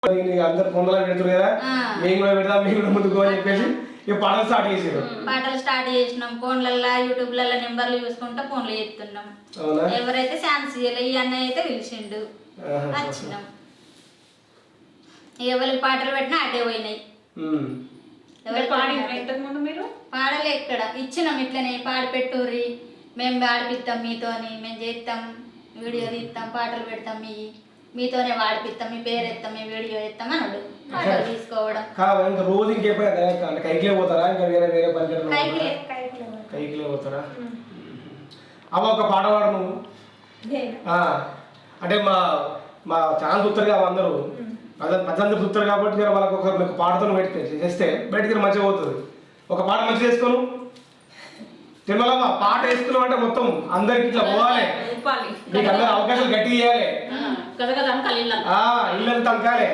అందరు కొండలా పెడుతున్నారు కదా, మేము కూడా పెడతాం, మేము కూడా ముందుకు అని చెప్పేసి ఇక పాటలు స్టార్ట్ చేసారు. పాటలు స్టార్ట్ చేసినాం. ఫోన్లల్లో యూట్యూబ్లలో నెంబర్లు చూసుకుంటా ఫోన్లు చేస్తున్నాం. ఎవరైతే ఛాన్స్ ఇవ్వలే, ఈ అన్నయ్య అయితే పిలిచిండు, వచ్చినాం. ఎవరికి పాటలు పెట్టినా అటే పోయినాయి. పాడలే ఎక్కడ ఇచ్చినాం, ఇట్లనే పాడి పెట్టుర్రి, మేము పాడిపిస్తాం మీతోని, మేము చేస్తాం, వీడియో తీస్తాం, పాటలు పెడతాం, మీతోనే వాడిపిస్తాం, మీ పేరు ఎత్తాం, మీ వీడియో ఎత్తాం అన్నాడు. పాటలు తీసుకోవడం ఇంకా రోజు ఇంకేమైనా అంటే కైకిలే పోతారా, ఇంకా వేరే వేరే పని కైకిలే పోతారా? అవ ఒక పాట పాడు నువ్వు. అంటే మా మా ఛానల్ చూస్తారు కదా అందరూ, ప్రజలందరూ చూస్తారు కాబట్టి మీరు వాళ్ళకి ఒక మీకు పాటతో పెట్టి చేస్తే బయటికి మంచిగా పోతుంది. ఒక పాట మంచిగా వేసుకోను తిరుమల పాట వేసుకున్నాం అంటే మొత్తం అందరికి ఇట్లా పోవాలి, మీకు అందరూ అవకాశాలు గట్టి ఇవ్వాలి, ఇల్లు తనకాలి.